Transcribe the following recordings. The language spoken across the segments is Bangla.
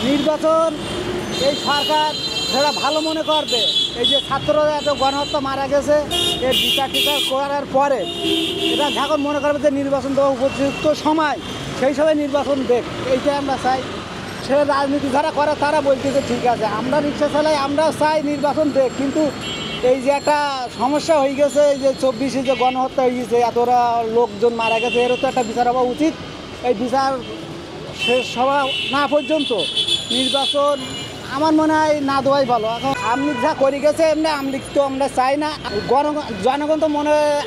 নির্বাচন এই সরকার যারা ভালো মনে করবে, এই যে ছাত্ররা এত গণহত্যা মারা গেছে, এর বিচার টিচার করার পরে এটা যখন মনে করবে যে নির্বাচন দেওয়া উপযুক্ত সময়, সেই সময় নির্বাচন দেখ, এইটাই আমরা চাই। সে রাজনীতি যারা করে তারা বলতেছে ঠিক আছে, আমরা রিক্সা চালাই, আমরাও চাই নির্বাচন দেখ, কিন্তু এই যে একটা সমস্যা হয়ে গেছে, এই যে 24-এ যে গণহত্যা হয়ে গেছে, এতটা লোকজন মারা গেছে, এরও তো একটা বিচার হওয়া উচিত। এই বিচার শেষ হওয়া না পর্যন্ত নির্বাচন আমার মনে হয় না দেওয়াই ভালো। এখন আমলিগ যা করে গেছে, এমনি আমলিগ তো আমরা চাই না। জনগণ তো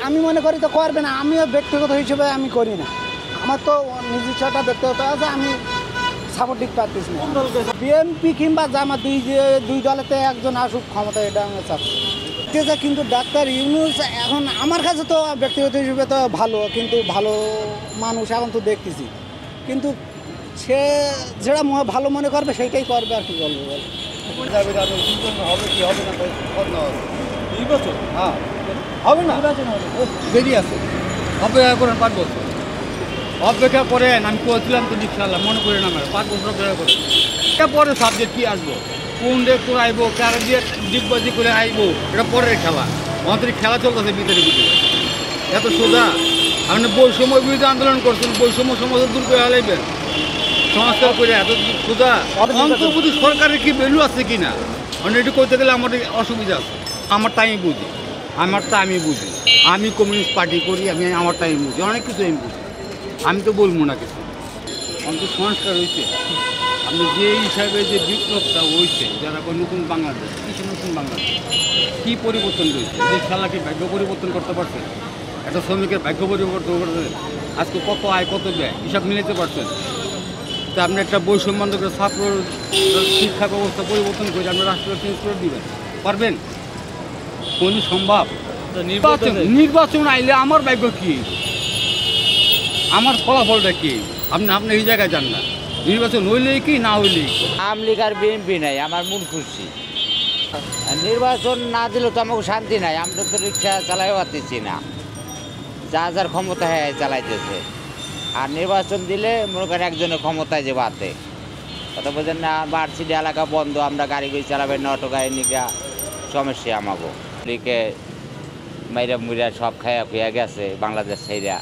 আমি মনে করি তো করবে না, আমিও ব্যক্তিগত হিসেবে আমি করি না, আমার তো নিজস্ব একটা ব্যক্তিগত আছে, আমি সাপোর্ট দিতে পারতেছি না। বিএনপি কিংবা জামাত দুই দলেতে একজন আসুক ক্ষমতায়, এটা আমি চাচ্ছি। কিন্তু ডাক্তার ইউনূস এখন আমার কাছে তো ব্যক্তিগত হিসেবে তো ভালো, কিন্তু ভালো মানুষ এখন তো দেখতেছি, কিন্তু সে যেটা ভালো মনে করবে সেইটাই করবে, আর কি বলবো বল। হবে কি হবে না নির্বাচন হ্যাঁ হবে না, দেরি আছে, অপেক্ষা করেন 5 বছর, অপেক্ষা করেন। আমি করেছিলাম তো ইনশাআল্লাহ, মনে করেন আমার 5 বছর অপেক্ষা করেন। এটা পরে সাবজেক্ট কী আসবো, কোন ডে করে আইবো, কার দিয়ে ডিগবাজি করে আইবো, এটা পরের খেলা। আমাদের খেলা চলতেছে ভিতরে ভিতরে, এত সোজা। আপনি বৈষম্য বিরুদ্ধে আন্দোলন করছেন, বৈষম্য সমাজ দূর করে হালাইবেন, সংস্কার করে, এত সোজা। অন্তর্বর্তী সরকারের কি ভ্যালু আছে কি না, মানে একটু করতে গেলে আমাদের অসুবিধা আছে। আমারটা আমি বুঝি, আমি কমিউনিস্ট পার্টি করি, আমি আমারটা আমি বুঝি, অনেক কিছু আমি বুঝি, আমি তো বলবো না কিছু। অন্তত সংস্কার হয়েছে, আপনি যে হিসাবে যে বিপ্লবটা হয়েছে, যারা নতুন বাংলাদেশ, কিছু নতুন বাংলাদেশ কী পরিবর্তন রয়েছে, যে খেলাকে ভাগ্য পরিবর্তন করতে পারছে, একটা শ্রমিকের ভাগ্য পরিবর্তন করতে, আজকে কত আয় কত ব্যয় হিসাব মিলাতে পারছেন। তা আপনি একটা বৈষম্য করে ছাত্র শিক্ষা ব্যবস্থা পরিবর্তন করে আপনি রাষ্ট্র চেঞ্জ করে দিবেন, পারবেন? কোন সম্ভব? নির্বাচন আইলে আমার ভাগ্য কী, আমার ফলাফলটা কী, আপনি এই জায়গায় যান না। নির্বাচন হইলেই কি না হইলেই, আমলিগ আর বিএনপি নাই, আমার মন খুশি। নির্বাচন না দিলে তো আমাকে শান্তি নাই, আমরা তো রিক্সা চালাইও পারতেছি না, যার ক্ষমতা হ্যাঁ চালাইতেছে। আর নির্বাচন দিলে মনে করেন একজনের ক্ষমতায় যে বাদে, কথা বোঝেন না। ভার্সিটি এলাকা বন্ধ, আমরা গাড়ি চালাবেন না, অটো গাড়ি নিয়ে সমস্যা আমাকে। লিখে মাইরা মুইরা সব খাইয়া খুঁয়া গেছে বাংলাদেশ ছেড়া,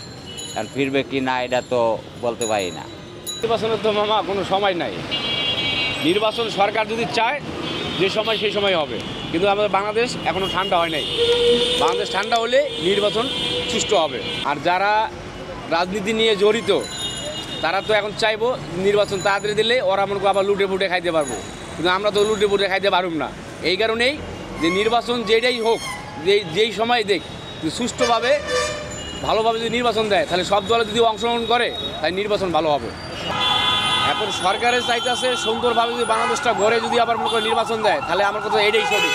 কারণ ফিরবে কি না এটা তো বলতে পারি না। নির্বাচনের তো মামা কোনো সময় নাই, নির্বাচন সরকার যদি চায় যে সময় সেই সময় হবে, কিন্তু আমাদের বাংলাদেশ এখনও ঠান্ডা হয় নাই। বাংলাদেশ ঠান্ডা হলে নির্বাচন সুষ্ঠু হবে। আর যারা রাজনীতি নিয়ে জড়িত তারা তো এখন চাইবো নির্বাচন তাড়াতাড়ি দিলে ওরা মনে করো আবার লুটে ফুটে খাইতে পারবো, কিন্তু আমরা তো লুটে ফুটে খাইতে পারব না। এই কারণেই যে নির্বাচন যেটাই হোক, যেই সময় দেখ, সুষ্ঠুভাবে ভালোভাবে যদি নির্বাচন দেয়, তাহলে সব দলে যদি অংশগ্রহণ করে তাহলে নির্বাচন ভালো হবে। এখন সরকারের চাইতেছে সুন্দরভাবে যদি বাংলাদেশটা গড়ে যদি আবার মনে করে নির্বাচন দেয়, তাহলে আমার কথা এটাই সঠিক।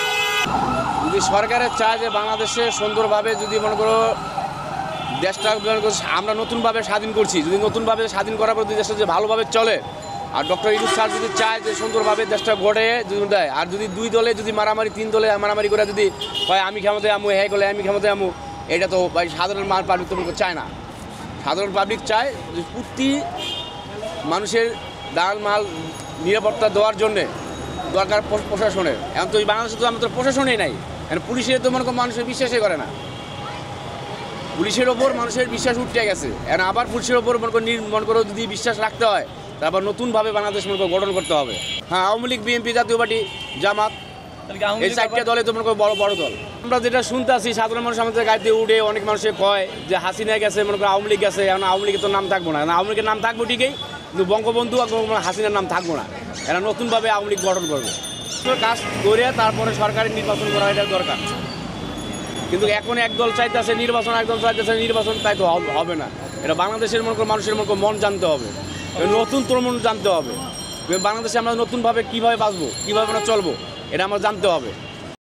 যদি সরকারের চায় যে বাংলাদেশে সুন্দরভাবে যদি মনে করো দেশটা আমরা নতুনভাবে স্বাধীন করছি, যদি নতুনভাবে স্বাধীন করার পর যদি দেশটা যে ভালোভাবে চলে, আর ডক্টর ইউনূস স্যার যদি চায় যে সুন্দরভাবে দেশটা গড়ে যদি দেয়, আর যদি 2 দলে যদি মারামারি 3 দলে মারামারি করে যদি হয় আমি ক্ষমতায় আমু, হ্যাঁ বলে আমি ক্ষমতায় আমু, এটা তো ভাই সাধারণ পাবলিক তো চায় না। সাধারণ পাবলিক চায় যে প্রতি মানুষের দান মাল নিরাপত্তা দেওয়ার জন্যে দরকার প্রশাসনের। এখন তো বাংলাদেশে তো আমাদের প্রশাসনেই নাই, এখন পুলিশের তো মনে করো মানুষের বিশ্বাসই করে না, পুলিশের ওপর মানুষের বিশ্বাস উঠে গেছে। এখন আবার পুলিশের ওপর মনে করো যদি বিশ্বাস রাখতে হয়, তারপর নতুনভাবে বাংলাদেশ মনে করো গঠন করতে হবে। হ্যাঁ, আওয়ামী লীগ, বিএনপি, জাতীয় পার্টি, জামাত, এই 4টা দলে তো মনে করো বড় দল। আমরা যেটা শুনতে আসি, সাধারণ মানুষ আমাদের গাড়িতে উঠে অনেক মানুষের কয় যে হাসিনা গেছে, মনে করো আওয়ামী লীগ গেছে, এখন আওয়ামী লীগের তো নাম থাকবো না, আওয়ামী লীগের নাম থাকবো ঠিকই, কিন্তু বঙ্গবন্ধু আর হাসিনার নাম থাকবো না। এরা নতুনভাবে আওয়ামী লীগ গঠন করবে, কাজ করে তারপরে সরকারি নির্বাচন করা এটা দরকার। কিন্তু এখন একদল চাইতেছে নির্বাচন, একদল চাইতেছে নির্বাচন, তাই তো হবে না। এটা বাংলাদেশের মনে করো মানুষের মনে করো মন জানতে হবে, নতুন তরুণ জানতে হবে। বাংলাদেশে আমরা নতুনভাবে কীভাবে বাঁচবো, কীভাবে আমরা চলবো, এটা আমরা জানতে হবে।